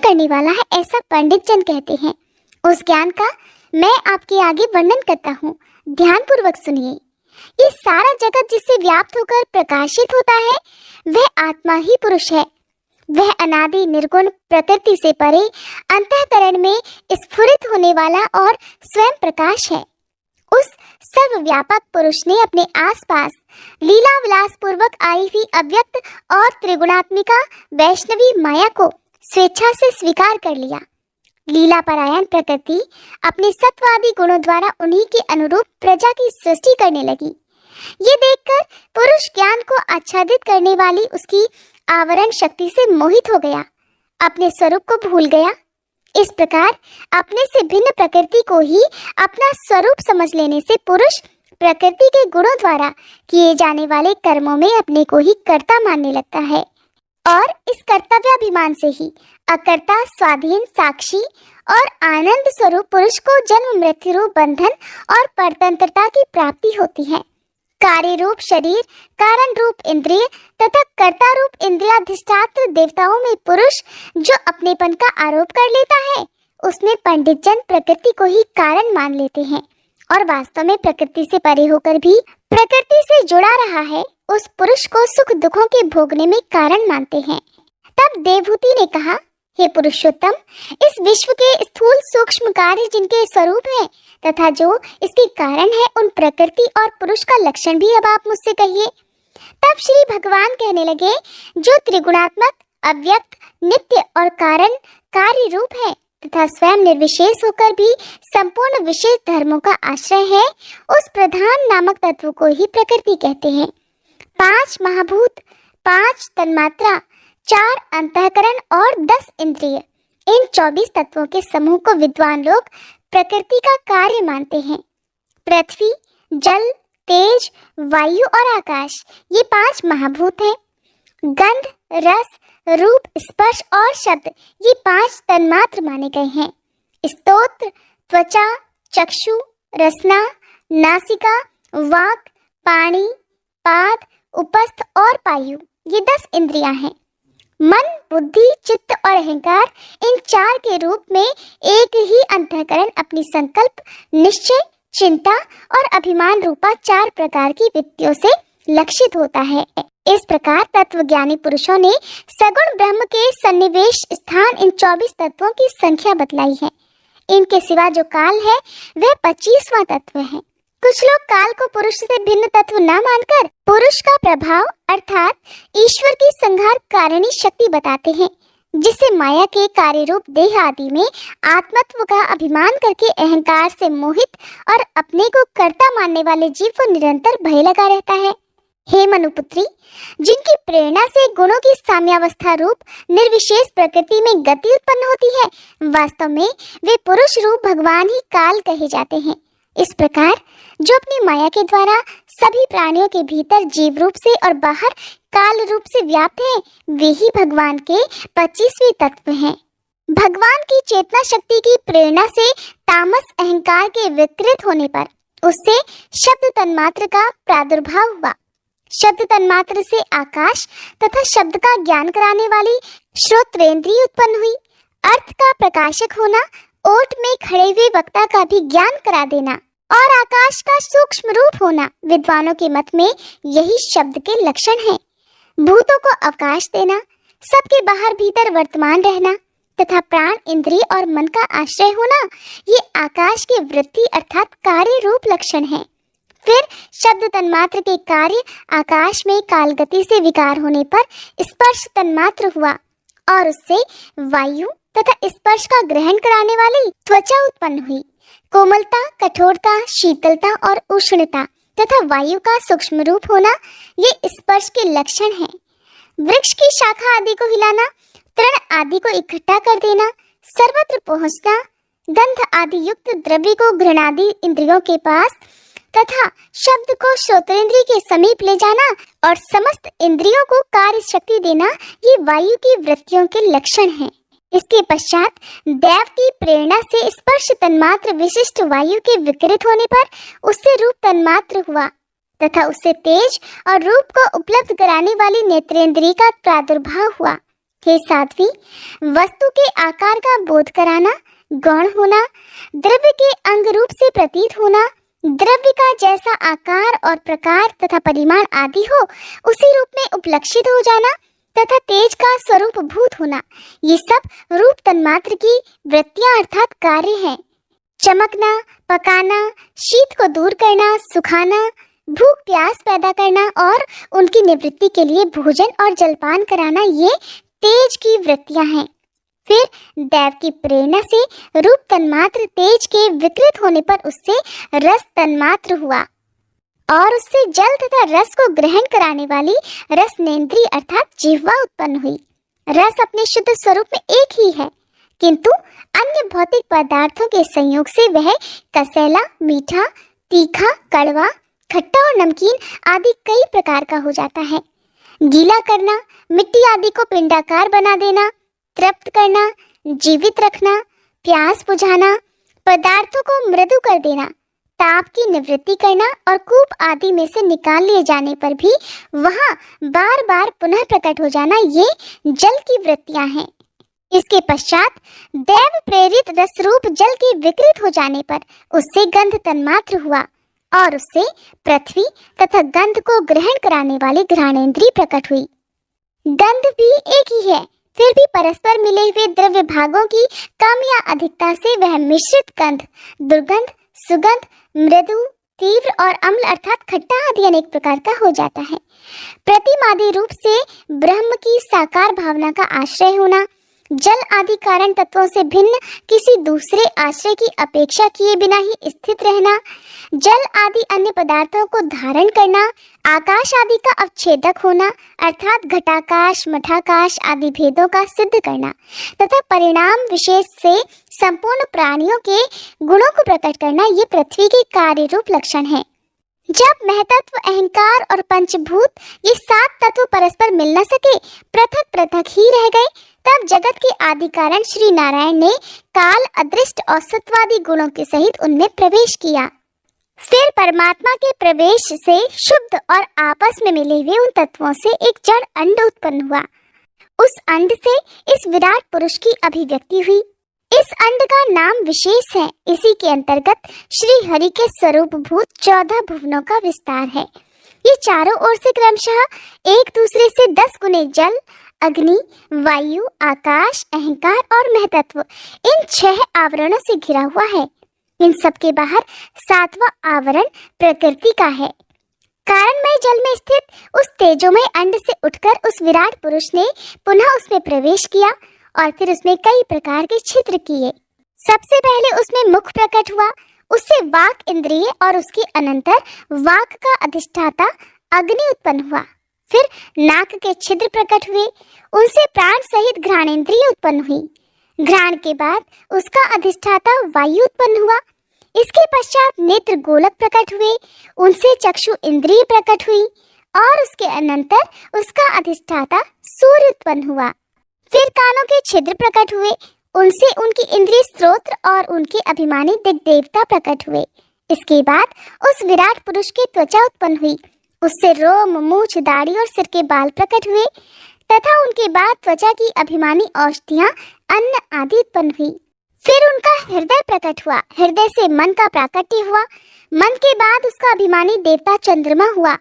करने वाला है, ऐसा पंडित जन कहते हैं। उस ज्ञान का मैं आपके आगे वर्णन करता हूँ, ध्यान पूर्वक सुनिए। ये सारा जगत जिससे व्याप्त होकर प्रकाशित होता है वह आत्मा ही पुरुष है। वह अनादि निर्गुण प्रकृति से परे अंतःकरण में स्फुरित होने वाला और स्वयं प्रकाश है। उस सर्वव्यापक पुरुष ने अपने आसपास लीला विलास पूर्वक आई हुई अव्यक्त और त्रिगुणात्मिका वैष्णवी माया को स्वेच्छा से स्वीकार कर लिया। लीला परायण प्रकृति अपने सत्वादी गुणों द्वारा उन्हीं के अनुरूप प्रजा की सृष्टि करने लगी। ये देखकर पुरुष ज्ञान को आच्छादित करने वाली उसकी आवरण शक्ति से मोहित हो गया, अपने स्वरूप को भूल गया। इस प्रकार अपने से भिन्न प्रकृति को ही अपना स्वरूप समझ लेने से पुरुष प्रकृति के गुणों द्वारा किए जाने वाले कर्मों में अपने को ही कर्ता मानने लगता है और इस कर्तव्याभिमान से ही अकर्ता स्वाधीन साक्षी और आनंद स्वरूप पुरुष को जन्म मृत्यु रूप बंधन और परतंत्रता की प्राप्ति होती है। कार्य रूप शरीर, कारण रूप इंद्रिय तथा कर्ता रूप इंद्रियाधिष्ठात्र देवताओं में पुरुष जो अपनेपन का आरोप कर लेता है, उसमें पंडित जन प्रकृति को ही कारण मान लेते हैं और वास्तव में प्रकृति से परे होकर भी प्रकृति से जुड़ा रहा है उस पुरुष को सुख दुखों के भोगने में कारण मानते हैं। तब देवहूति ने कहा, हे पुरुषोत्तम, इस विश्व के स्थूल सूक्ष्म कार्य जिनके स्वरूप हैं तथा जो इसके कारण है, उन प्रकृति और पुरुष का लक्षण भी अब आप मुझसे कहिए। तब श्री भगवान कहने लगे, जो त्रिगुणात्मक अव्यक्त नित्य और कारण कार्य रूप है तथा स्वयं निर्विशेष होकर भी संपूर्ण विशेष धर्मों का आश्रय है, उस प्रधान नामक तत्व को ही प्रकृति कहते हैं। 5 महाभूत, 5 तन्मात्रा, 4 अंतःकरण और 10 इंद्रिय, इन 24 तत्वों के समूह को विद्वान लोग प्रकृति का कार्य मानते हैं। पृथ्वी, जल, तेज, वायु और आकाश, ये 5 महाभूत हैं। गंध, रस, रूप, स्पर्श और शब्द, ये 5 तन्मात्र माने गए हैं। स्तोत्र, त्वचा, चक्षु, रसना, नासिका, वाक, पाणी, पाद, उपस्थ और पायु, ये 10 इंद्रियां हैं। मन, बुद्धि, चित्त और अहंकार, इन 4 के रूप में एक ही अंतःकरण अपनी संकल्प, निश्चय, चिंता और अभिमान रूपा 4 प्रकार की वृत्तियों से लक्षित होता है। इस प्रकार तत्वज्ञानी पुरुषों ने सगुण ब्रह्म के सन्निवेश स्थान इन 24 तत्वों की संख्या बतलाई है। इनके सिवा जो काल है वह 25वां तत्व है। कुछ लोग काल को पुरुष से भिन्न तत्व न मानकर पुरुष का प्रभाव अर्थात ईश्वर की संहार कारिणी शक्ति बताते हैं, जिससे माया के कार्य रूप देह आदि में आत्मत्व का अभिमान करके अहंकार से मोहित और अपने को कर्ता मानने वाले जीव को निरंतर भय लगा रहता है। हे मनुपुत्री, जिनकी प्रेरणा से गुणों की साम्यावस्था रूप निर्विशेष प्रकृति में गति उत्पन्न होती है, वास्तव में वे पुरुष रूप भगवान ही काल कहे जाते हैं। इस प्रकार जो अपनी माया के द्वारा सभी प्राणियों के भीतर जीव रूप से और बाहर काल रूप से व्याप्त हैं, वे ही भगवान के 25वें तत्व हैं। भगवान की चेतना शक्ति की प्रेरणा से तामस अहंकार के विकृत होने पर उससे शब्द तन्मात्र का प्रादुर्भाव हुआ। शब्द तन्मात्र से आकाश तथा शब्द का ज्ञान कराने वाली श्रोत्रेंद्रिय उत्पन्न हुई। अर्थ का प्रकाशक होना, ओट में खड़े हुए वक्ता का भी ज्ञान करा देना और आकाश का सूक्ष्म रूप होना, विद्वानों के मत में यही शब्द के लक्षण हैं। भूतों को अवकाश देना, सबके बाहर भीतर वर्तमान रहना तथा प्राण, इंद्रिय और मन का आश्रय होना, ये आकाश की वृत्ति अर्थात कार्य रूप लक्षण है। फिर शब्द तन्मात्र के कार्य आकाश में काल गति से विकार होने पर स्पर्श तन्मात्र हुआ और उससे वायु तथा स्पर्श का ग्रहण कराने वाली त्वचा उत्पन्न हुई। कोमलता, कठोरता, शीतलता और उष्णता तथा वायु का सूक्ष्म रूप होना, ये स्पर्श के लक्षण हैं। वृक्ष की शाखा आदि को हिलाना, तृण आदि को इकट्ठा कर देना, सर्वत्र पहुंचना, गंध आदि युक्त द्रव्य को घ्राणादि इंद्रियों के पास तथा शब्द को श्रोतेंद्रिय के समीप ले जाना और समस्त इंद्रियों को कार्य शक्ति देना, ये वायु की वृत्तियों के लक्षण हैं। इसके पश्चात देव की प्रेरणा से स्पर्श तन्मात्र विशिष्ट वायु के विकृत होने पर उससे रूप तन्मात्र हुआ तथा उससे तेज और रूप को उपलब्ध कराने वाली नेत्रेंद्रिय का प्रादुर्भाव हुआ। हे साध्वी, वस्तु के आकार का बोध कराना, गौण होना, द्रव्य के अंग रूप से प्रतीत होना, द्रव्य का जैसा आकार और प्रकार तथा परिमाण आदि हो उसी रूप में उपलक्षित हो जाना तथा तेज का स्वरूप भूत होना, ये सब रूप तन्मात्र की वृत्तियां अर्थात कार्य हैं। चमकना, पकाना, शीत को दूर करना, सुखाना, भूख प्यास पैदा करना और उनकी निवृत्ति के लिए भोजन और जलपान कराना, ये तेज की वृत्तियां हैं। फिर दैव की प्रेरणा से रूप तन्मात्र तेज के विकृत होने पर उससे रस तन्मात्र हुआ और उससे जल तथा रस को ग्रहण कराने वाली रसनेन्द्रिय अर्थात जिह्वा उत्पन्न हुई। रस अपने शुद्ध स्वरूप में एक ही है, किंतु अन्य भौतिक पदार्थों के संयोग से वह कसैला, मीठा, तीखा, कड़वा, खट्टा और नमकीन आदि कई प्रकार का हो जाता है। गीला करना, मिट्टी आदि को पिंडाकार बना देना, तृप्त करना, जीवित रखना, प्यास बुझाना, पदार्थों को मृदु कर देना, ताप की निवृत्ति करना और कूप आदि में से निकाल लिए जाने पर भी वहां बार बार पुनः प्रकट हो जाना, ये जल की वृत्तियां हैं। इसके पश्चात दैव प्रेरित रस रूप जल के विकृत हो जाने पर उससे गंध तन्मात्र हुआ और उससे पृथ्वी तथा गंध को ग्रहण कराने वाली घ्राणेन्द्रिय प्रकट हुई। गंध भी एक ही है, फिर भी परस्पर मिले हुए द्रव्य भागों की कम या अधिकता से वह मिश्रित गंध, दुर्गंध, सुगंध, मृदु, तीव्र और अम्ल अर्थात खट्टा आदि अनेक प्रकार का हो जाता है। प्रतिमादि रूप से ब्रह्म की साकार भावना का आश्रय होना, जल आदि कारण तत्वों से भिन्न किसी दूसरे आश्रय की अपेक्षा किए बिना ही स्थित रहना, जल आदि अन्य पदार्थों को धारण करना, आकाश आदि का अवच्छेदक होना अर्थात घटाकाश, मठाकाश आदि भेदों का सिद्ध करना तथा परिणाम विशेष से संपूर्ण प्राणियों के गुणों को प्रकट करना, ये पृथ्वी के कार्य रूप लक्षण है। जब महतत्व, अहंकार और पंचभूत ये सात तत्व परस्पर मिल न सके, पृथक पृथक ही रह गए, तब जगत के आदि कारण श्री नारायण ने काल, अदृष्ट और सत्वादि गुणों के सहित उनमें प्रवेश किया। फिर परमात्मा के प्रवेश से शुद्ध और आपस में मिले हुए उन तत्वों से एक जड़ अंड उत्पन्न हुआ। उस अंड से इस विराट पुरुष की अभिव्यक्ति हुई। इस अंड का नाम विशेष है। इसी के अंतर्गत श्री हरि के स्वरूप भूत 14 भुवनों का विस्तार है। ये चारों ओर से क्रमशः एक दूसरे से 10 गुने जल, अग्नि, वायु, आकाश, अहंकार और महतत्व इन 6 आवरणों से घिरा हुआ है। इन सब के बाहर 7वां आवरण प्रकृति का है। कारणमय जल में स्थित उस तेजोमय अंड से उठकर उस विराट पुरुष ने पुनः उसमें प्रवेश किया और फिर उसमें कई प्रकार के छिद्र किए। सबसे पहले उसमें मुख प्रकट हुआ, उससे वाक इंद्रिय और उसके अनंतर वाक का अधिष्ठाता अग्नि उत्पन्न हुआ। फिर नाक के छिद्र प्रकट हुए, उनसे प्राण सहित घ्राणेन्द्रिय उत्पन्न हुई। घ्राण के बाद उसका अधिष्ठाता वायु उत्पन्न हुआ। इसके पश्चात नेत्र गोलक प्रकट हुए, उनसे चक्षु इंद्रिय प्रकट हुई और उसके अनंतर उसका अधिष्ठाता सूर्य उत्पन्न हुआ। फिर कानों के छिद्र प्रकट हुए, उनसे उनकी इंद्रिय स्त्रोत्र और उनके अभिमानी दिग्देवता प्रकट हुए। इसके बाद उस विराट पुरुष की त्वचा उत्पन्न हुई, उससे रोम, मूछ, दाढ़ी और सिर के बाल प्रकट हुए तथा उनके बाद त्वचा की अभिमानी औषधियां, अन्न आदि उत्पन्न हुई। फिर उनका हृदय प्रकट हुआ, हृदय से मन का प्राकट्य हुआ, मन के बाद उसका अभिमानी देवता चंद्रमा हुआ।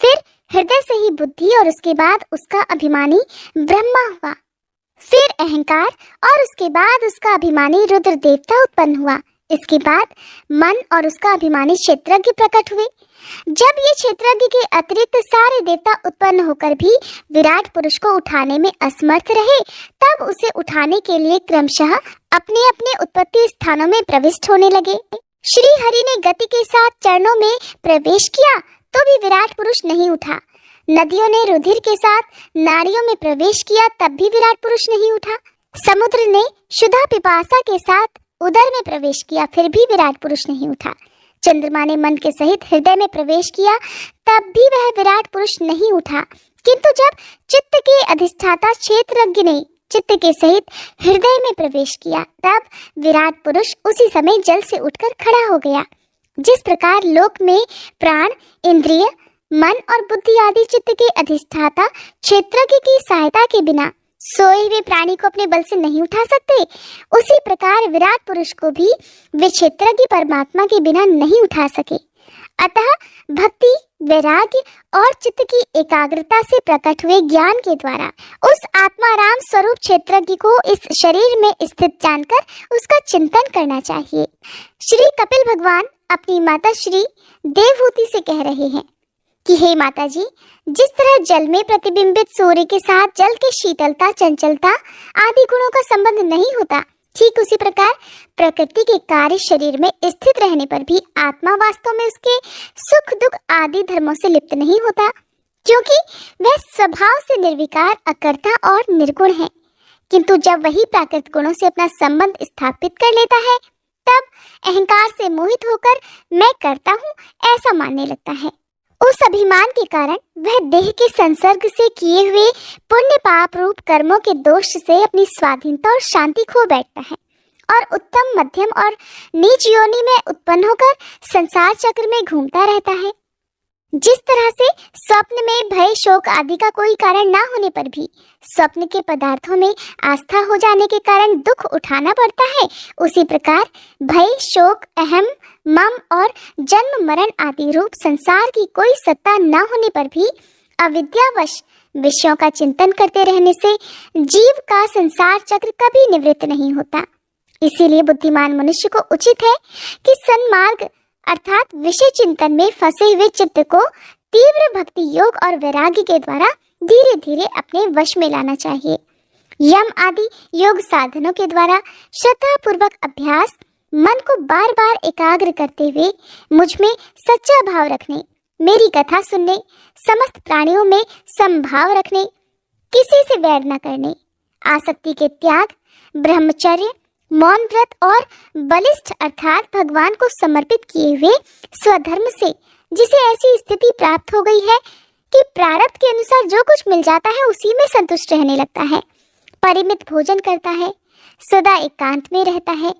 फिर हृदय से ही बुद्धि और उसके बाद उसका अभिमानी ब्रह्मा हुआ। फिर अहंकार और उसके बाद उसका अभिमानी रुद्र देवता उत्पन्न हुआ। इसके बाद मन और उसका अभिमानी क्षेत्रज्ञ प्रकट हुए। जब ये क्षेत्रज्ञ के अतिरिक्त सारे देवता उत्पन्न होकर भी विराट पुरुष को उठाने में असमर्थ रहे, तब उसे उठाने के लिए क्रमशः अपने अपने उत्पत्ति स्थानों में प्रविष्ट होने लगे। श्री हरि ने गति के साथ चरणों में प्रवेश किया तो भी विराट पुरुष नहीं उठा। नदियों ने रुधिर के साथ नाड़ियों में प्रवेश किया, तब भी विराट पुरुष नहीं उठा। समुद्र ने क्षुधा पिपासा के साथ उदर में प्रवेश किया, फिर भी विराट पुरुष नहीं उठा। चंद्रमा ने मन के सहित हृदय में प्रवेश किया, तब भी वह विराट पुरुष नहीं उठा। किंतु जब चित्त के अधिष्ठाता क्षेत्रज्ञ ने चित्त के सहित हृदय में प्रवेश किया, तब विराट पुरुष उसी समय जल से उठकर खड़ा हो गया। जिस प्रकार लोक में प्राण, इंद्रिय, मन और बुद्धि आदि चित्त के अधिष्ठाता क्षेत्रज्ञ की सहायता के बिना सोए हुए प्राणी को अपने बल से नहीं उठा सकते, उसी प्रकार विराट पुरुष को भी विक्षेत्रज्ञ परमात्मा के बिना नहीं उठा सके। अतः भक्ति, वैराग्य और चित्त की एकाग्रता से प्रकट हुए ज्ञान के द्वारा उस आत्माराम स्वरूप क्षेत्रज्ञ को इस शरीर में स्थित जानकर उसका चिंतन करना चाहिए। श्री कपिल भगवान अपनी माता श्री देवहूति से कह रहे हैं कि हे माता जी, जिस तरह जल में प्रतिबिंबित सूर्य के साथ जल की शीतलता, चंचलता आदि गुणों का संबंध नहीं होता, ठीक उसी प्रकार प्रकृति के कार्य शरीर में स्थित रहने पर भी आत्मा वास्तव में उसके सुख दुख आदि धर्मों से लिप्त नहीं होता, क्योंकि वह स्वभाव से निर्विकार, अकर्ता और निर्गुण है। किंतु जब वही प्राकृत गुणों से अपना संबंध स्थापित कर लेता है, तब अहंकार से मोहित होकर मैं करता हूँ ऐसा मानने लगता है। उस अभिमान के कारण वह देह के संसर्ग से किए हुए पुण्य पाप रूप कर्मों के दोष से अपनी स्वाधीनता और शांति खो बैठता है और उत्तम, मध्यम और नीच योनि में उत्पन्न होकर संसार चक्र में घूमता रहता है। जिस तरह से स्वप्न में भय, शोक आदि का कोई कारण ना होने पर भी स्वप्न के पदार्थों में आस्था हो जाने के कारण दुख उठाना पड़ता है, उसी प्रकार भय, शोक, अहम, मम और जन्म मरण आदि रूप संसार की कोई सत्ता न होने पर भी अविद्यावश विषयों का चिंतन करते रहने से जीव का संसार चक्र कभी निवृत्त नहीं होता। इसीलिए बुद्धिमान मनुष्य को उचित है कि सन्मार्ग अर्थात विषय चिंतन में फंसे हुए चित्त को तीव्र भक्ति योग और वैराग्य के द्वारा धीरे धीरे अपने वश में लाना चाहिए। यम आदि योग साधनों के द्वारा श्रद्धा पूर्वक अभ्यास, मन को बार बार एकाग्र करते हुए मुझ में सच्चा भाव रखने, मेरी कथा सुनने, समस्त प्राणियों में समभाव रखने, किसी से वैर न करने, आसक्ति के त्याग, ब्रह्मचर्य, मौन व्रत और बलिष्ठ अर्थात भगवान को समर्पित किए हुए स्वधर्म से जिसे ऐसी स्थिति प्राप्त हो गई है कि प्रारब्ध के अनुसार जो कुछ मिल जाता है उसी में संतुष्ट रहने लगता है, परिमित भोजन करता है, सदा एकांत में रहता है,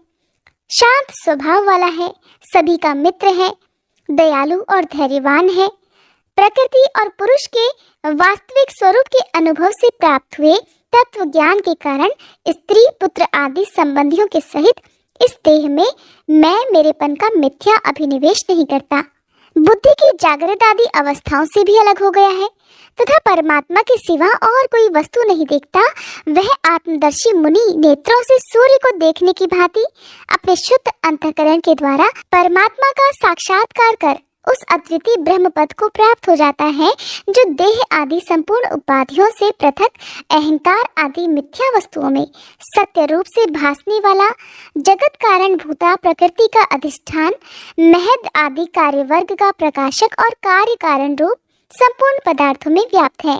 शांत स्वभाव वाला है, सभी का मित्र है, दयालु और धैर्यवान है, प्रकृति और पुरुष के वास्तविक स्वरूप के अनुभव से प्राप्त हुए तत्व ज्ञान के कारण स्त्री, पुत्र आदि संबंधियों के सहित इस देह में मैं मेरेपन का मिथ्या अभिनिवेश नहीं करता, बुद्धि की जागृत आदि अवस्थाओं से भी अलग हो गया है तथा परमात्मा के सिवा और कोई वस्तु नहीं देखता। वह आत्मदर्शी मुनि नेत्रों से सूर्य को देखने की भांति अपने शुद्ध अंतःकरण के द्वारा परमात्मा का साक्षात्कार कर उस अद्वितीय ब्रह्म पद को प्राप्त हो जाता है, जो देह आदि संपूर्ण उपाधियों से पृथक अहंकार आदि मिथ्या वस्तुओं में सत्य रूप से भासने वाला, जगत कारण भूता प्रकृति का अधिष्ठान, महद आदि कार्य वर्ग का प्रकाशक और कार्य कारण रूप संपूर्ण पदार्थों में व्याप्त है।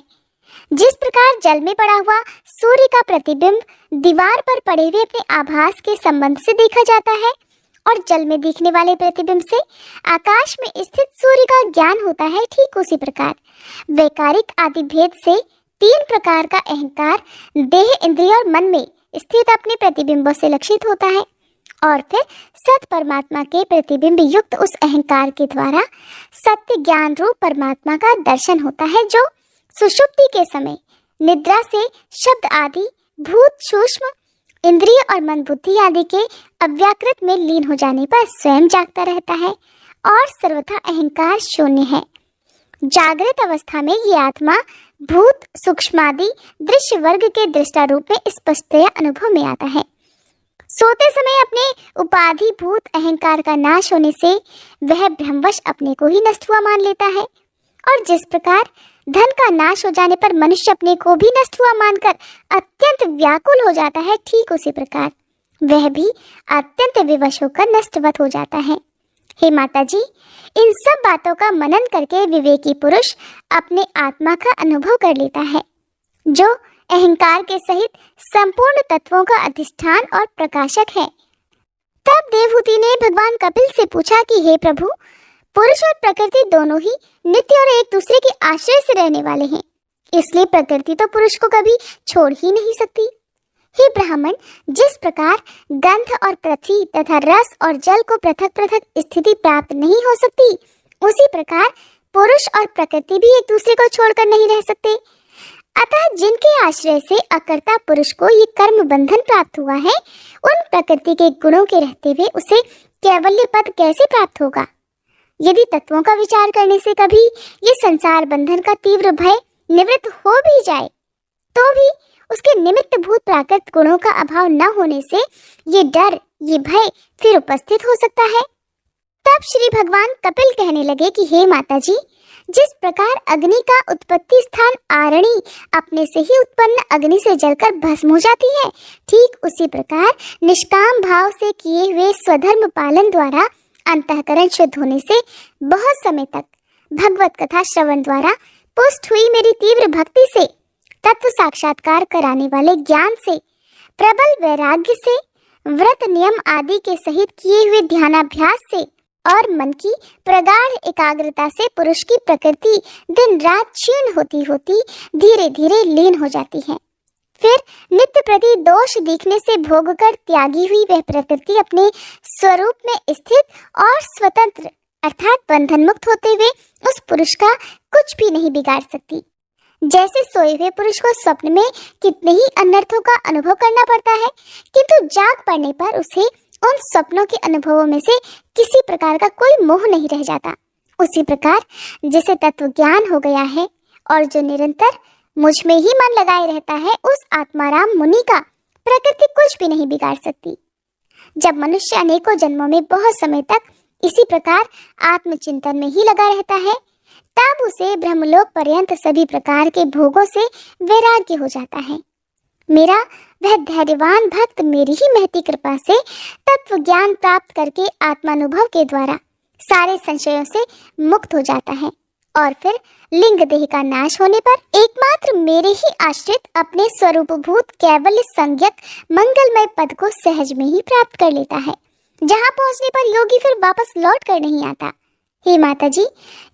जिस प्रकार जल में पड़ा हुआ सूर्य का प्रतिबिंब दीवार पर पड़े हुए अपने आभास के संबंध से देखा जाता है और जल में दिखने वाले प्रतिबिंब से आकाश में स्थित सूर्य का ज्ञान होता है, ठीक उसी प्रकार वैकारिक आदि भेद से तीन प्रकार का अहंकार देह, इंद्रिय और मन में स्थित अपने प्रतिबिंबों से लक्षित होता है और फिर सत परमात्मा के प्रतिबिंब युक्त उस अहंकार के द्वारा सत्य ज्ञान रूप परमात्मा का दर्शन होता है, जो सुषुप्ति के समय निद्रा से शब्द आदि भूत, सूक्ष्म इंद्रिय और मन, बुद्धि आदि के अव्याकृत में लीन हो जाने पर स्वयं जागता रहता है और सर्वथा अहंकार शून्य है। जागृत अवस्था में ये आत्मा भूत, सूक्ष्मादि दृश्य वर्ग के दृष्टा रूप में स्पष्टतया अनुभव में आता है। सोते समय अपने उपाधि भूत अहंकार का नाश होने से वह भ्रमवश अपने को ही नष्ट हुआ मान लेता है और जिस प्रकार धन का नाश हो जाने पर मनुष्य अपने को भी नष्ट हुआ मानकर अत्यंत व्याकुल हो जाता है, ठीक उसी प्रकार वह भी अत्यंत विवश होकर नष्टवत हो जाता है। हे माता जी, इन सब बातों का मनन करके विवेकी पुरुष अपने आत्मा का अनुभव कर लेता है, जो अहंकार के सहित संपूर्ण तत्वों का अधिष्ठान और प्रकाशक है। तब देवहूति ने भगवान कपिल से पूछा कि हे प्रभु, पुरुष और प्रकृति दोनों ही नित्य और एक दूसरे के आश्रय से रहने वाले हैं, इसलिए प्रकृति तो पुरुष को कभी छोड़ ही नहीं सकती। हे ब्राह्मण, जिस प्रकार गंध और पृथ्वी तथा रस और जल को पृथक पृथक स्थिति प्राप्त नहीं हो सकती, उसी प्रकार पुरुष और प्रकृति भी एक दूसरे को छोड़कर नहीं रह सकते। अतः जिनके आश्रय से अकर्ता पुरुष को ये कर्म बंधन प्राप्त हुआ है, उन प्रकृति के गुणों के रहते हुए उसे कैवल्य पद कैसे प्राप्त होगा? यदि तत्वों का विचार करने से कभी ये संसार बंधन का तीव्र भय निवृत्त हो भी जाए, तो भी उसके निमित्त भूत प्राकृत गुणों का अभाव न होने से ये डर, ये भय फिर उपस्थित हो सकता है। तब श्री भगवान कपिल कहने लगे कि हे माता जी, जिस प्रकार अग्नि का उत्पत्ति स्थान आरणी अपने से ही उत्पन्न अग्नि से जलकर भस्म हो जाती है, ठीक उसी प्रकार निष्काम भाव से किए हुए स्वधर्म पालन द्वारा अंतःकरण शुद्ध होने से बहुत समय तक भगवत कथा श्रवण द्वारा पुष्ट हुई मेरी तीव्र भक्ति से, तत्व साक्षात्कार कराने वाले ज्ञान से, प्रबल वैराग्य से, व्रत नियम आदि के सहित किए हुए ध्यानाभ्यास से और मन की प्रगाढ़ एकाग्रता से पुरुष की प्रकृति दिन रात क्षीण होती होती धीरे धीरे लीन हो जाती है। फिर नित्य प्रति दोष दिखने से भोग कर त्यागी हुई वह प्रकृति अपने स्वरूप में स्थित और स्वतंत्र अर्थात बंधन मुक्त होते हुए उस पुरुष का कुछ भी नहीं बिगाड़ सकती। जैसे सोए हुए पुरुष को स्वप्न में कितने ही अनर्थों का अनुभव करना पड़ता है, किंतु जाग पड़ने पर उसे उन स्वप्नों के अनुभवों में से किसी प्रकार का कोई मोह नहीं रह जाता, उसी प्रकार जिसे तत्व ज्ञान हो गया है और जो निरंतर मुझ में ही मन लगाए रहता है, उस आत्माराम मुनि का प्रकृति कुछ भी नहीं बिगाड़ सकती। जब मनुष्य अनेकों जन्मों में बहुत समय तक इसी प्रकार आत्मचिंतन में ही लगा रहता है, तब उसे ब्रह्मलोक पर्यंत सभी प्रकार के भोगों से वैराग्य हो जाता है। मेरा वह धैर्यवान भक्त मेरी ही महती कृपा से तत्व ज्ञान प्राप्त करके आत्मानुभव के द्वारा सारे संशयों से मुक्त हो जाता है और फिर लिंग देह का नाश होने पर एकमात्र मेरे ही आश्रित अपने स्वरूपभूत कैवल्य संज्ञक मंगलमय पद को सहज में ही प्राप्त कर लेता है, जहाँ पहुँचने पर योगी फिर वापस लौट कर नहीं आता। हे माता जी,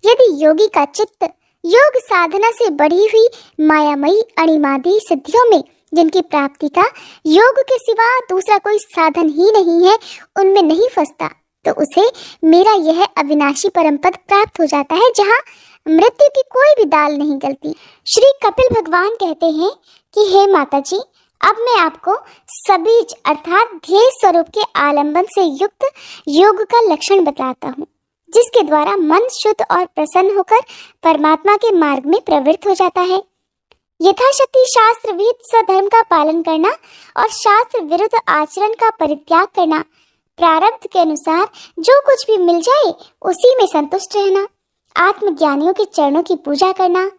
यदि योगी का चित्त योग साधना से बढ़ी हुई मायामयी अणिमादी सिद्धियों में, जिनकी प्राप्ति का योग के सिवा दूसरा कोई साधन ही नहीं है, उनमें नहीं फंसता, तो उसे मेरा यह अविनाशी परम पद प्राप्त हो जाता है, जहाँ मृत्यु की कोई भी दाल नहीं गलती। श्री कपिल भगवान कहते हैं कि हे माता जी, अब मैं आपको सबीज अर्थात ध्येय स्वरूप के आलंबन से युक्त योग का लक्षण बताता हूँ, जिसके द्वारा मन शुद्ध और प्रसन्न होकर परमात्मा के मार्ग में प्रवृत्त हो जाता है। यथाशक्ति शास्त्र विहित स्वधर्म का पालन करना और शास्त्र विरुद्ध आचरण का परित्याग करना, प्रारब्ध के अनुसार जो कुछ भी मिल जाए उसी में संतुष्ट रहना, आत्मज्ञानियों के चरणों की पूजा करना,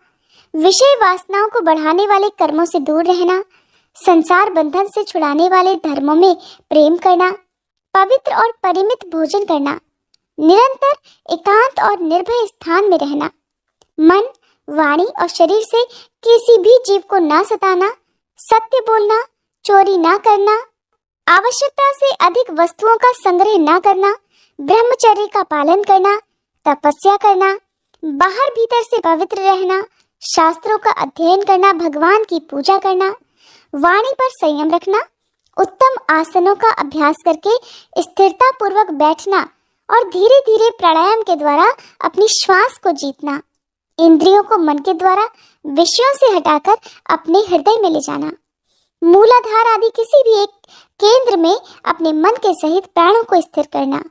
विषय वासनाओं को बढ़ाने वाले कर्मों से दूर रहना, संसार बंधन से छुड़ाने वाले धर्मों में प्रेम करना, पवित्र और परिमित भोजन करना, निरंतर एकांत और निर्भय स्थान में रहना, मन, वाणी और शरीर से किसी भी जीव को ना सताना, सत्य बोलना, चोरी ना करना, आवश्यकता से अधिक वस्तुओं का संग्रह ना करना, ब्रह्मचर्य का पालन करना, तपस्या करना, बाहर भीतर से पवित्र रहना, शास्त्रों का अध्ययन करना, भगवान की पूजा करना, वाणी पर संयम रखना, उत्तम आसनों का अभ्यास करके स्थिरता पूर्वक बैठना और धीरे धीरे प्राणायाम के द्वारा अपनी श्वास को जीतना, इंद्रियों को मन के द्वारा विषयों से हटाकर अपने हृदय में ले जाना, मूलाधार आदि किसी भी एक केंद्र में अपने मन के सहित प्राणों को स्थिर करना,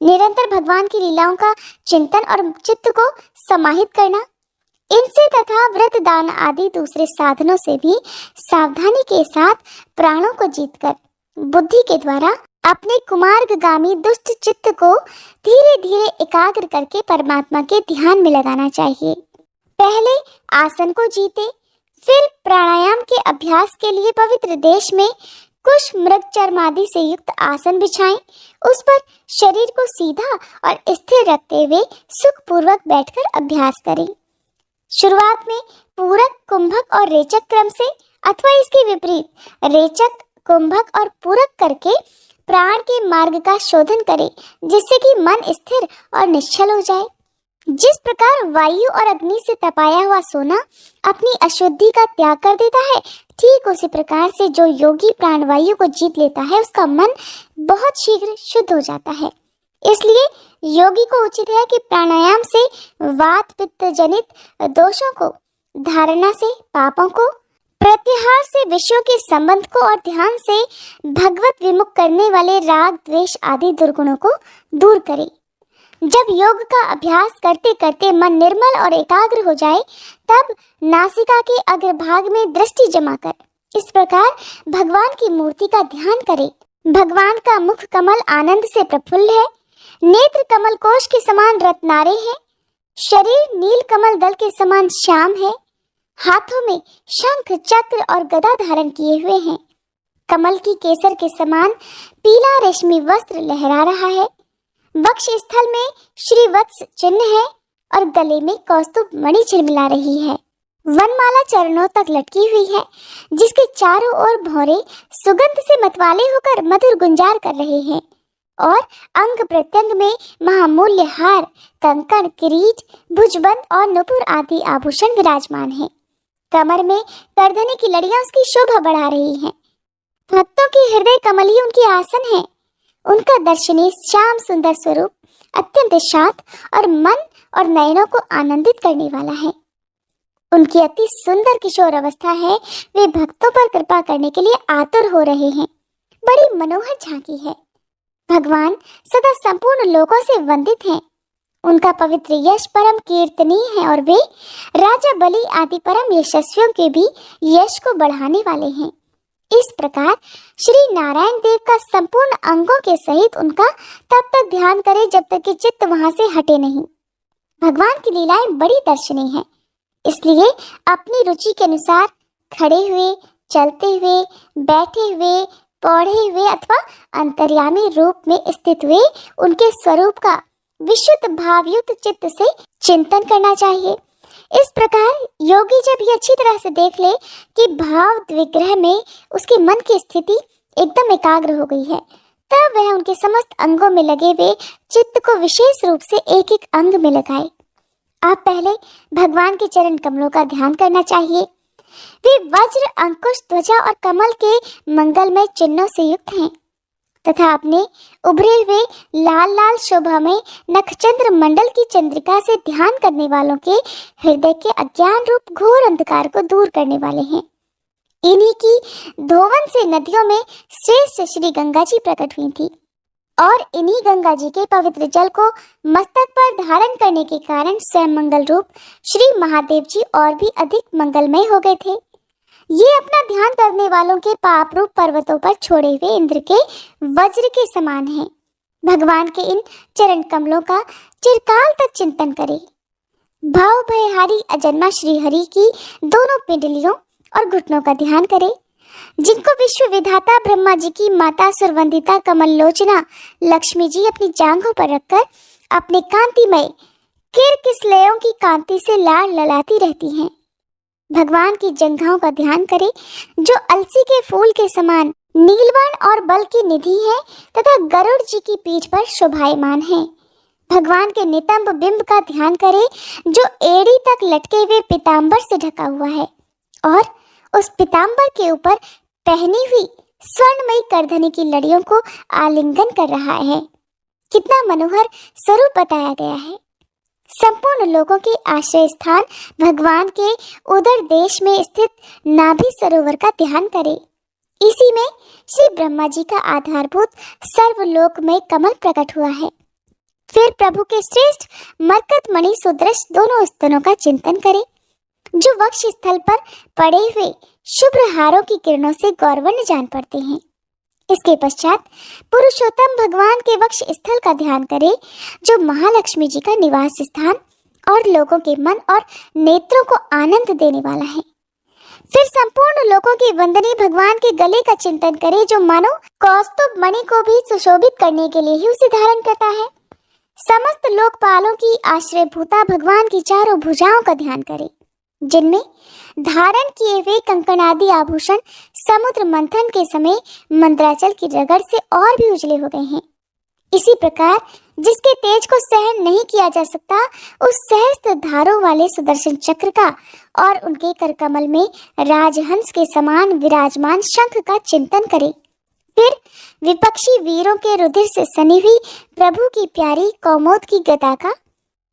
निरंतर भगवान की लीलाओं का चिंतन और चित्त को समाहित करना, इनसे तथा व्रत दान आदि दूसरे साधनों से भी सावधानी के साथ प्राणों को जीतकर बुद्धि के द्वारा अपने कुमार्गगामी दुष्ट चित्त को धीरे धीरे एकाग्र करके परमात्मा के ध्यान में लगाना चाहिए। पहले आसन को जीते, फिर प्राणायाम के अभ्यास के लिए पवित्र देश में कुछ मृग चर्म आदि से युक्त आसन बिछाएं, उस पर शरीर को सीधा और स्थिर रखते हुए सुखपूर्वक बैठकर अभ्यास करें। शुरुआत में पूरक, कुंभक और रेचक क्रम से अथवा इसके विपरीत रेचक, कुंभक और पूरक करके प्राण के मार्ग का शोधन करें, जिससे कि मन स्थिर और निश्चल हो जाए। जिस प्रकार वायु और अग्नि से तपाया हुआ सोना अपनी अशुद्धि का त्याग कर देता है, ठीक उसी प्रकार से जो योगी प्राणवायु को जीत लेता है, उसका मन बहुत शीघ्र शुद्ध हो जाता है। इसलिए योगी को उचित है कि प्राणायाम से वात पित्त जनित दोषों को धारणा से पापों को, प्रत्याहार से विषयों के संबंध को और ध्यान से भगवत विमुख करने वाले राग द्वेष आदि दुर्गुणों को दूर करें। जब योग का अभ्यास करते करते मन निर्मल और एकाग्र हो जाए तब नासिका के अग्रभाग में दृष्टि जमा कर इस प्रकार भगवान की मूर्ति का ध्यान करें। भगवान का मुख कमल आनंद से प्रफुल्ल है, नेत्र कमल कोश के समान रत्नारे हैं, शरीर नील कमल दल के समान श्याम है, हाथों में शंख चक्र और गदा धारण किए हुए हैं, कमल की केसर के समान पीला रेशमी वस्त्र लहरा रहा है, वक्ष स्थल में श्रीवत्स चिन्ह है और गले में कौस्तुभ मणि झिलमिला रही है। वनमाला चरणों तक लटकी हुई है, जिसके चारों ओर भौरे सुगंध से मतवाले होकर मधुर गुंजार कर रहे हैं और अंग प्रत्यंग में महामूल्य हार, कंकण, किरीट, भुजबंद और नुपुर आदि आभूषण विराजमान हैं। कमर में करधनी की लड़ियां उसकी शोभा बढ़ा रही हैं। भक्तों की हृदय कमल ही उनकी आसन है। उनका दर्शनीय श्याम सुंदर स्वरूप अत्यंत शांत और मन और नयनों को आनंदित करने वाला है। उनकी अति सुंदर किशोर अवस्था है। वे भक्तों पर कृपा करने के लिए आतुर हो रहे हैं। बड़ी मनोहर झांकी है। भगवान सदा संपूर्ण लोगों से वंदित हैं। उनका पवित्र यश परम कीर्तनीय है और वे राजा बलि आदि परम यशस्वियों के भी यश को बढ़ाने वाले हैं। इस प्रकार श्री नारायण देव का संपूर्ण अंगों के सहित उनका तब तक ध्यान करें जब तक कि चित्त वहां से हटे नहीं। भगवान की लीलाएं बड़ी दर्शनीय हैं, इसलिए अपनी रुचि के अनुसार खड़े हुए, चलते हुए, बैठे हुए, पौधे हुए अथवा अंतर्यामी रूप में स्थित हुए उनके स्वरूप का विशुद्ध भावयुक्त चित्त से चिंतन करना चाहिए। इस प्रकार योगी जब ये अच्छी तरह से देख ले कि भाव विग्रह में उसके मन की स्थिति एकदम एकाग्र हो गई है, तब वह उनके समस्त अंगों में लगे हुए चित्त को विशेष रूप से एक एक अंग में लगाए। आप पहले भगवान के चरण कमलों का ध्यान करना चाहिए। वे वज्र, अंकुश, ध्वजा और कमल के मंगलमय चिन्हों से युक्त हैं तथा अपने उभरे हुए लाल लाल शोभा में नखचंद्र मंडल की चंद्रिका से ध्यान करने वालों के हृदय के अज्ञान रूप घोर अंधकार को दूर करने वाले हैं। इन्हीं की धोवन से नदियों में श्रेष्ठ श्री गंगा जी प्रकट हुई थी और इन्हीं गंगा जी के पवित्र जल को मस्तक पर धारण करने के कारण स्वयं मंगल रूप श्री महादेव जी और भी अधिक मंगलमय हो गए थे। ये अपना ध्यान करने वालों के पाप रूप पर्वतों पर छोड़े हुए इंद्र के वज्र के समान हैं। भगवान के इन चरण कमलों का चिरकाल तक चिंतन करें। भाव भयहारी अजन्मा श्री हरि की दोनों पिंडलियों और घुटनों का ध्यान करें, जिनको विश्व विधाता ब्रह्मा जी की माता सुरवंदिता कमल लोचना लक्ष्मी जी अपनी जांघों पर रखकर अपने कांतिमय किरकिसलयों की कांति से लाड़ लड़ाती रहती हैं। भगवान की जंघाओं का ध्यान करें, जो अलसी के फूल के समान नीलवर्ण और बल की निधि है तथा गरुड़ जी की पीठ पर शोभायमान है। भगवान के नितंब बिंब का ध्यान करें, जो एड़ी तक लटके हुए पीतांबर से ढका हुआ है और उस पीतांबर के ऊपर पहनी हुई स्वर्णमयी करधनी की लड़ियों को आलिंगन कर रहा है। कितना मनोहर स्वरूप बताया गया है। संपूर्ण लोगों के आश्रय स्थान भगवान के उदर देश में स्थित नाभि सरोवर का ध्यान करें। इसी में श्री ब्रह्मा जी का आधारभूत सर्वलोक में कमल प्रकट हुआ है। फिर प्रभु के श्रेष्ठ मरकत मणि सुदृश दोनों स्तनों का चिंतन करें, जो वक्ष स्थल पर पड़े हुए शुभ्र हारों की किरणों से गौरवर्ण जान पड़ते हैं। इसके पश्चात पुरुषोत्तम भगवान के वक्ष स्थल का ध्यान करें, जो महालक्ष्मी जी का निवास स्थान और लोगों के मन और नेत्रों को आनंद देने वाला है। फिर संपूर्ण लोगों के वंदनीय भगवान के गले का चिंतन करें, जो मानो कौस्तुभ मणि को भी सुशोभित करने के लिए ही उसे धारण करता है। समस्त लोकपालों की आश्रयभूता भगवान की चारों भुजाओं का ध्यान करें, जिनमें धारण किए हुए कंकणादि आभूषण समुद्र मंथन के समय मंद्राचल की रगड़ से और भी उजले हो गए हैं। इसी प्रकार जिसके तेज को सहन नहीं किया जा सकता, उस सहस्त्र धारों वाले सुदर्शन चक्र का और उनके करकमल में राजहंस के समान विराजमान शंख का चिंतन करें। फिर विपक्षी वीरों के रुधिर से सनी हुई प्रभु की प्यारी कौमोद की गदा का,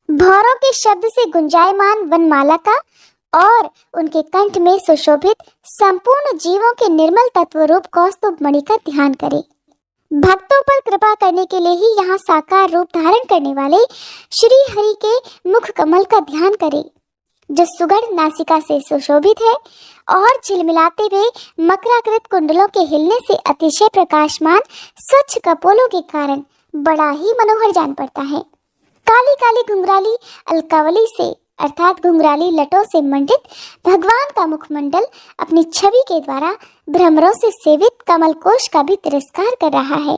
भौरों के शब्द से गुंजायमान वनमाला का और उनके कंठ में सुशोभित संपूर्ण जीवों के निर्मल तत्व रूप कौस्तुभ मणि का ध्यान करें। भक्तों पर कृपा करने के लिए ही यहाँ साकार रूप धारण करने वाले श्री हरि के मुख कमल का ध्यान करें, जो सुगढ़ नासिका से सुशोभित है और झिलमिलाते हुए मकराकृत कुंडलों के हिलने से अतिशय प्रकाशमान स्वच्छ कपोलों के कारण बड़ा ही मनोहर जान पड़ता है। काली काली घुंघराली अलकावली से अर्थात घुंघराली लटों से मंडित भगवान का मुखमंडल अपनी छवि के द्वारा भ्रमरों से सेवित कमल कोश का भी तिरस्कार कर रहा है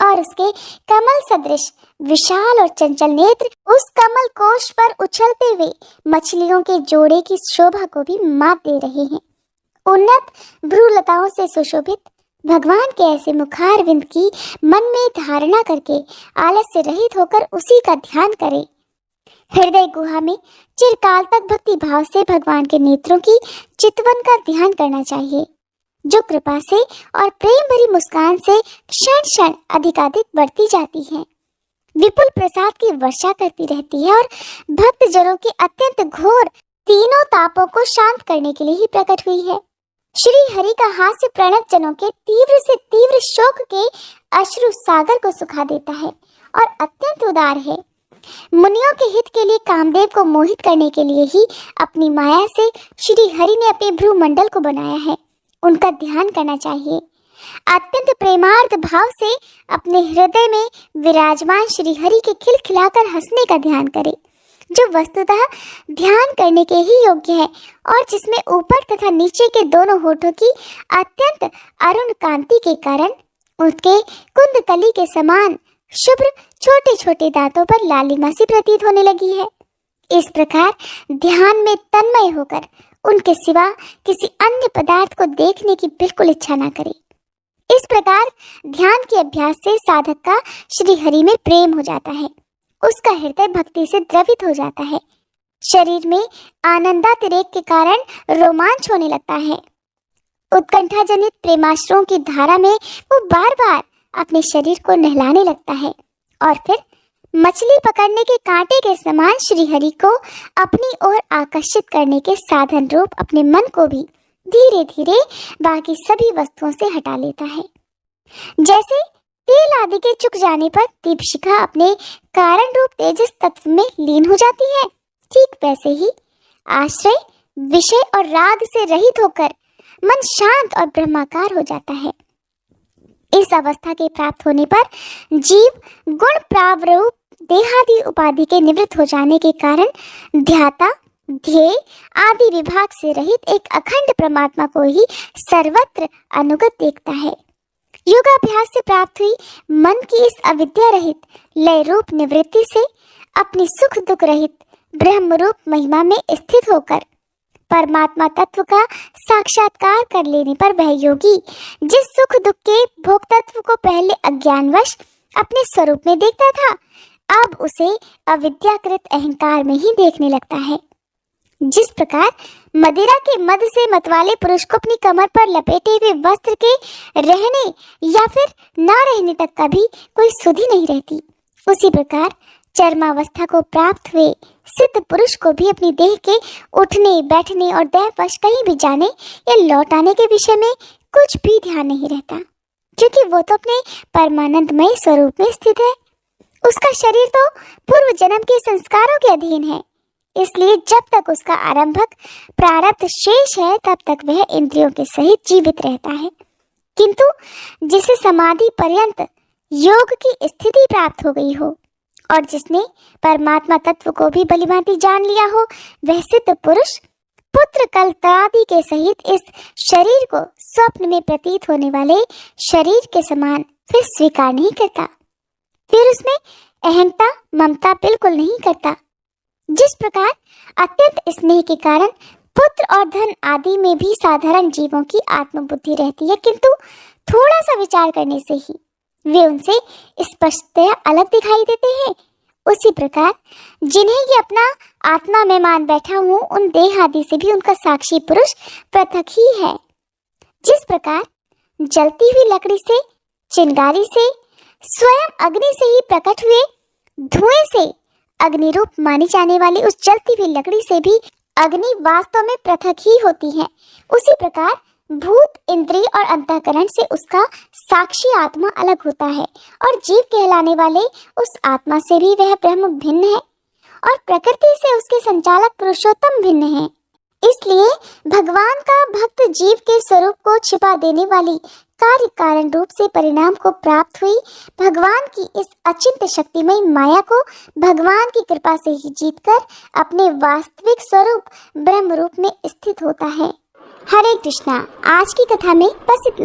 और उसके कमल सदृश विशाल और चंचल नेत्र उस कमल कोश पर उछलते हुए मछलियों के जोड़े की शोभा को भी मात दे रहे हैं। उन्नत भ्रूलताओं से सुशोभित भगवान के ऐसे मुखार विंद की मन में धारणा करके आलस से रहित होकर उसी का ध्यान करें। हृदय गुहा में चिरकाल तक भक्ति भाव से भगवान के नेत्रों की चितवन का ध्यान करना चाहिए, जो कृपा से और प्रेम भरी मुस्कान से क्षण क्षण अधिकाधिक बढ़ती जाती है, विपुल प्रसाद की वर्षा करती रहती है और भक्त जनों के अत्यंत घोर तीनों तापों को शांत करने के लिए ही प्रकट हुई है। श्री हरि का हास्य प्रणत जनों के तीव्र से तीव्र शोक के अश्रु सागर को सुखा देता है और अत्यंत उदार है। मुनियों के हित के लिए कामदेव को मोहित करने के लिए ही अपनी माया से श्री हरि ने अपने भ्रूमंडल को बनाया है। उनका ध्यान करना चाहिए। अत्यंत प्रेमार्थ भाव से अपने हृदय में विराजमान श्री हरि के खिलखिलाकर हंसने का ध्यान करें, जो वस्तुतः ध्यान करने के ही योग्य है और जिसमें ऊपर तथा नीचे के दोनों होठों की अत्यंत अरुण कांति के कारण उसके कुंदकली के समान शुभ्र छोटे छोटे दांतों पर लालिमा सी प्रतीत होने लगी है। इस प्रकार ध्यान में तन्मय होकर उनके सिवा किसी अन्य पदार्थ को देखने की बिल्कुल इच्छा न करें। इस प्रकार ध्यान के अभ्यास से साधक का श्री हरि में प्रेम हो जाता है, उसका हृदय भक्ति से द्रवित हो जाता है, शरीर में आनंदातिरेक के कारण रोमांच होने लगता है। उत्कंठा जनित प्रेमाश्रुओं की धारा में वो बार बार अपने शरीर को नहलाने लगता है और फिर मछली पकड़ने के कांटे के समान श्री हरि को अपनी ओर आकर्षित करने के साधन रूप अपने मन को भी धीरे धीरे बाकी सभी वस्तुओं से हटा लेता है। जैसे तेल आदि के चुक जाने पर दीपशिखा अपने कारण रूप तेजस तत्व में लीन हो जाती है, ठीक वैसे ही आश्रय विषय और राग से रहित होकर मन शांत और ब्रह्माकार हो जाता है। इस अवस्था के प्राप्त होने पर जीव गुण प्रावरूप देहादि उपाधि के निवृत्त हो जाने के कारण ध्याता ध्येय आदि विभाग से रहित एक अखंड परमात्मा को ही सर्वत्र अनुगत देखता है। योगाभ्यास से प्राप्त हुई मन की इस अविद्या रहित लय रूप निवृत्ति से अपनी सुख दुख रहित ब्रह्म रूप महिमा में स्थित होकर परमात्मा तत्व का साक्षात्कार कर लेने पर वह योगी जिस सुख दुख के भोग तत्व को पहले अज्ञानवश अपने स्वरूप में देखता था, अब उसे अविद्याकृत अहंकार में ही देखने लगता है। जिस प्रकार मदिरा के मद से मतवाले पुरुष को अपनी कमर पर लपेटे हुए वस्त्र के रहने या फिर ना रहने तक का भी कोई सुध ही नहीं रहती, उसी प्रकार चर्मावस्था को प्राप्त हुए सिद्ध पुरुष को भी अपनी देह के उठने बैठने और देहवश कहीं भी जाने या लौट आने के विषय में कुछ भी ध्यान नहीं रहता, क्योंकि वो तो अपने परमानंदमय स्वरूप में स्थित है। उसका शरीर तो पूर्व जन्म के संस्कारों के अधीन है, इसलिए जब तक उसका आरंभक प्रारब्ध शेष है तब तक वह इंद्रियों के सहित जीवित रहता है। किंतु जिसे समाधि पर्यंत योग की स्थिति प्राप्त हो गई हो और जिसने परमात्मा तत्व को भी भलीभांति जान लिया हो, वह सिद्ध पुरुष पुत्र कलत्रादि के सहित इस शरीर को स्वप्न में प्रतीत होने वाले शरीर के समान फिर स्वीकार नहीं करता, फिर उसमें अहंता ममता बिल्कुल नहीं करता। जिस प्रकार अत्यंत स्नेह के कारण पुत्र और धन आदि में भी साधारण जीवों की आत्मबुद्धि रहती है, किंतु थोड़ा सा विचार करने से ही वे उनसे स्पष्टतया अलग दिखाई देते हैं, उसी प्रकार जिन्हें ये अपना आत्मा में मान बैठा हूँ, उन देह आदि से भी उनका साक्षी पुरुष पृथक ही है। जिस प्रकार जलती हुई लकड़ी से, चिंगारी से, स्वयं अग्नि से ही प्रकट हुए धुएं से अग्नि रूप मानी जाने वाली उस जलती हुई लकड़ी से भी अग्नि वास्तव में पृथक ही होती है, उसी प्रकार भूत, इंद्रिय और अंतःकरण से उसका साक्षी आत्मा अलग होता है और जीव कहलाने वाले उस आत्मा से भी वह ब्रह्म भिन्न है और प्रकृति से उसके संचालक पुरुषोत्तम भिन्न है। इसलिए भगवान का भक्त जीव के स्वरूप को छिपा देने वाली कार्य कारण रूप से परिणाम को प्राप्त हुई भगवान की इस अचिंत्य शक्तिमय माया को भगवान की कृपा से ही जीतकर अपने वास्तविक स्वरूप ब्रह्म रूप में स्थित होता है। हरे कृष्णा। आज की कथा में बस इतना।